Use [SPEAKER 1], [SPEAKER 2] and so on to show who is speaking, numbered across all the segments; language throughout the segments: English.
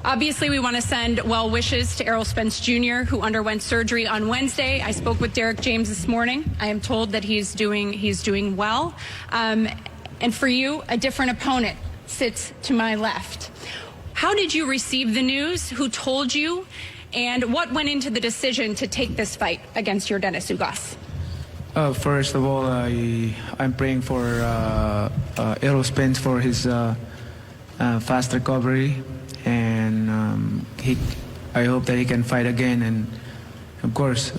[SPEAKER 1] Obviously, we want to send well wishes to Errol Spence Jr., who underwent surgery on Wednesday. I spoke with Derek James this morning. I am told that he's doing well. And for you, a different opponent sits to my left. How did you receive the news? Who told you? And what went into the decision to take this fight against Yordenis Ugas?
[SPEAKER 2] First of all, I'm praying for Errol Spence for his fast recovery, and I hope that he can fight again. And of course,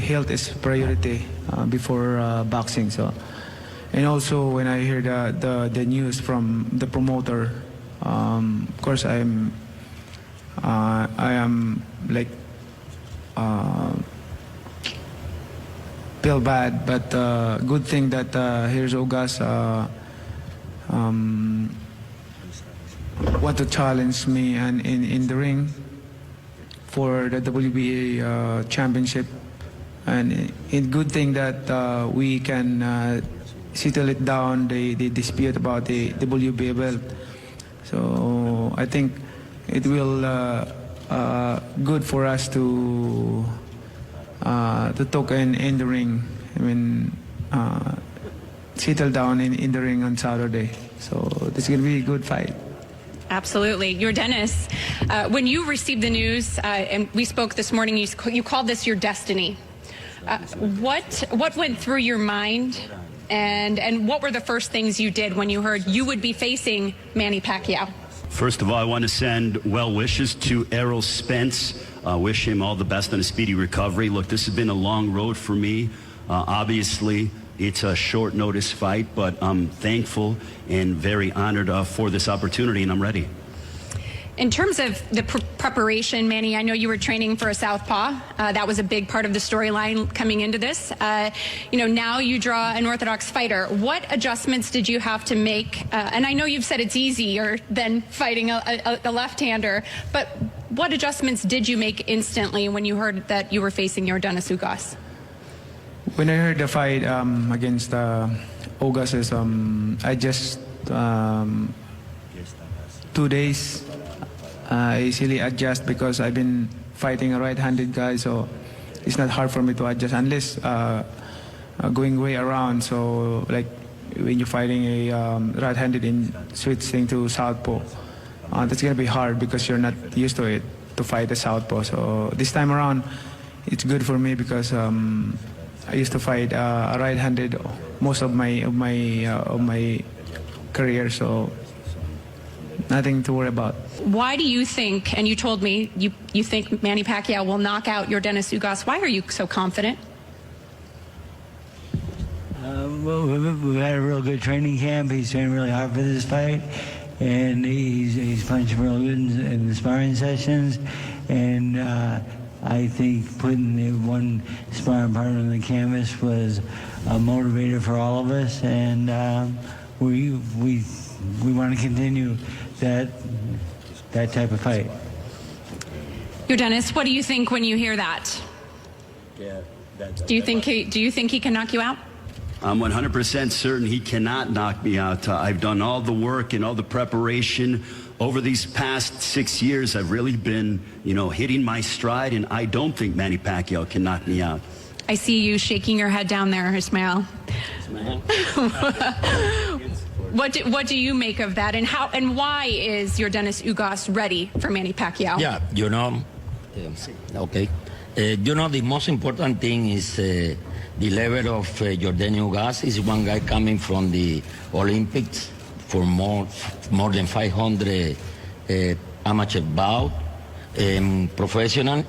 [SPEAKER 2] health is priority before boxing. So, and also when I hear the news from the promoter, of course I am like feel bad, but good thing that here's Ugas want to challenge me and in the ring for the WBA championship, and it's good thing that we can settle it down, the dispute about the WBA belt. So I think it will good for us to talk in the ring. I mean, settle down in the ring on Saturday. So this is going to be a good fight.
[SPEAKER 1] Absolutely. Yordenis, when you received the news, and we spoke this morning, you called this your destiny. What went through your mind, and what were the first things you did when you heard you would be facing Manny Pacquiao?
[SPEAKER 3] First of all, I want to send well wishes to Errol Spence. Wish him all the best on a speedy recovery. Look, this has been a long road for me. Obviously, it's a short notice fight, but I'm thankful and very honored for this opportunity, and I'm ready.
[SPEAKER 1] In terms of the preparation, Manny, I know you were training for a southpaw. That was a big part of the storyline coming into this. Now you draw an orthodox fighter. What adjustments did you have to make? And I know you've said it's easier than fighting a left-hander, but what adjustments did you make instantly when you heard that you were facing Yordenis Ugas?
[SPEAKER 2] When I heard the fight against Ugas, I just 2 days easily adjust, because I've been fighting a right-handed guy, so it's not hard for me to adjust unless going way around. So like when you're fighting a right-handed and switching to southpaw, that's gonna be hard because you're not used to it to fight a southpaw. So this time around, it's good for me because I used to fight a right-handed most of my career, so nothing to worry about.
[SPEAKER 1] Why do you think, and you told me you think Manny Pacquiao will knock out Yordenis Ugas? Why are you so confident?
[SPEAKER 4] Well, we've had a real good training camp. He's trained really hard for this fight, and he's punching real good in the sparring sessions. And I think putting the one sparring partner on the canvas was a motivator for all of us, and we want to continue that type of fight.
[SPEAKER 1] Yordenis, what do you think when you hear that? Do you think he can knock you out?
[SPEAKER 3] I'm 100% certain he cannot knock me out. I've done all the work and all the preparation over these past 6 years. I've really been, hitting my stride, and I don't think Manny Pacquiao can knock me out.
[SPEAKER 1] I see you shaking your head down there, Ismael. What do you make of that, and why is Yordenis Ugas ready for Manny Pacquiao?
[SPEAKER 5] Yeah, okay. The most important thing is the level of Yordenis Ugas. Is one guy coming from the Olympics for more than 500 amateur bout, professional.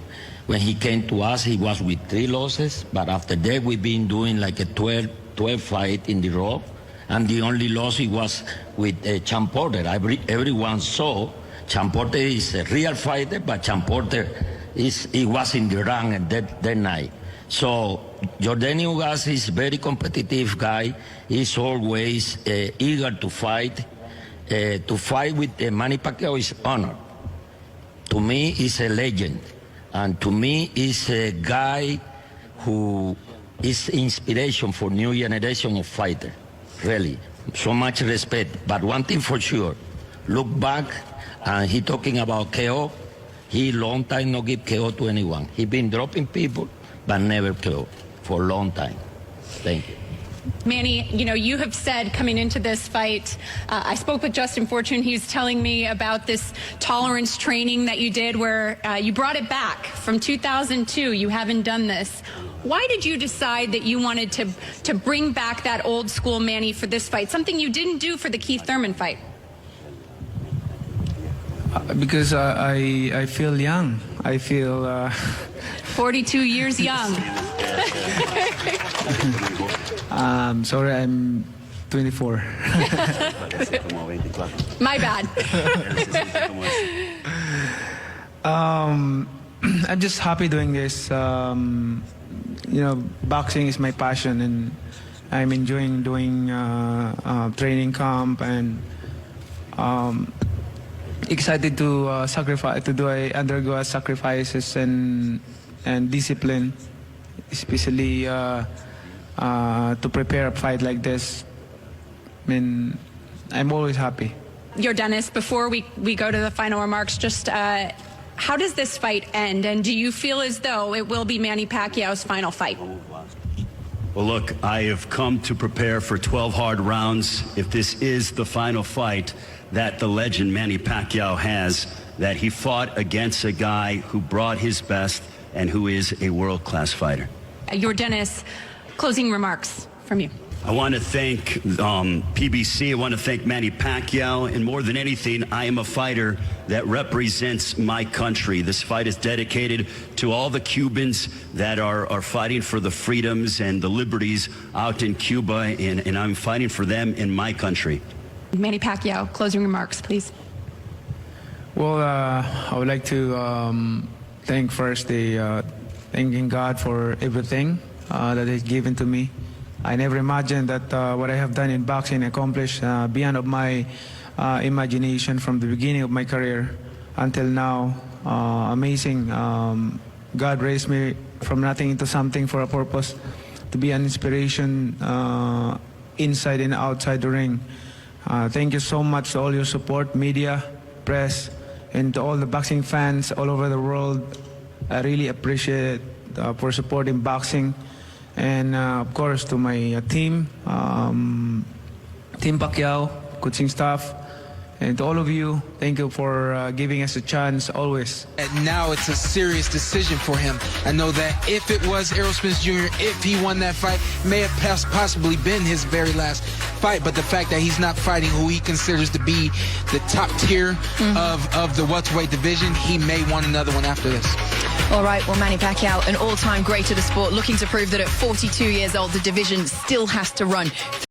[SPEAKER 5] When he came to us, he was with 3 losses, but after that we've been doing like a 12 fight in the row, and the only loss he was with Champ Porter. Everyone saw Champ Porter is a real fighter, but Champ Porter he was in the rank that night. So Yordenis Ugas is a very competitive guy. He's always eager to fight. To fight with Manny Pacquiao is honor. To me, he's a legend. And to me, he's a guy who is inspiration for new generation of fighters. Really, so much respect. But one thing for sure, look back, and he talking about KO. He long time no give KO to anyone. He been dropping people, but never KO for a long time. Thank you.
[SPEAKER 1] Manny, you have said coming into this fight, I spoke with Justin Fortune. He was telling me about this tolerance training that you did where you brought it back from 2002. You haven't done this. Why did you decide that you wanted to bring back that old school Manny for this fight, something you didn't do for the Keith Thurman fight?
[SPEAKER 2] Because I feel young. I feel
[SPEAKER 1] 42 years young.
[SPEAKER 2] Sorry, I'm 24.
[SPEAKER 1] My bad.
[SPEAKER 2] I'm just happy doing this. Boxing is my passion, and I'm enjoying doing training camp, and excited to undergo sacrifices and discipline, especially to prepare a fight like this. I mean, I'm always happy.
[SPEAKER 1] Dennis, before we go to the final remarks, just how does this fight end? And do you feel as though it will be Manny Pacquiao's final fight?
[SPEAKER 3] Well, look, I have come to prepare for 12 hard rounds. If this is the final fight that the legend Manny Pacquiao has, that he fought against a guy who brought his best and who is a world-class fighter.
[SPEAKER 1] Dennis, closing remarks from you.
[SPEAKER 3] I want to thank PBC. I want to thank Manny Pacquiao. And more than anything, I am a fighter that represents my country. This fight is dedicated to all the Cubans that are fighting for the freedoms and the liberties out in Cuba. And I'm fighting for them in my country.
[SPEAKER 1] Manny Pacquiao, closing remarks, please.
[SPEAKER 2] Well, I would like to thank first thanking God for everything that He's given to me. I never imagined that what I have done in boxing accomplished beyond of my imagination from the beginning of my career until now. Amazing. God raised me from nothing into something for a purpose, to be an inspiration inside and outside the ring. Thank you so much to all your support, media, press, and to all the boxing fans all over the world. I really appreciate it for supporting boxing. And of course to my team, Team Pacquiao, coaching staff, and to all of you, thank you for giving us a chance always.
[SPEAKER 6] And now it's a serious decision for him. I know that if it was Errol Spence Jr., if he won that fight, may have possibly been his very last fight. But the fact that he's not fighting who he considers to be the top tier of the welterweight division, he may want another one after this.
[SPEAKER 7] All right, well, Manny Pacquiao, an all-time great of the sport, looking to prove that at 42 years old, the division still has to run.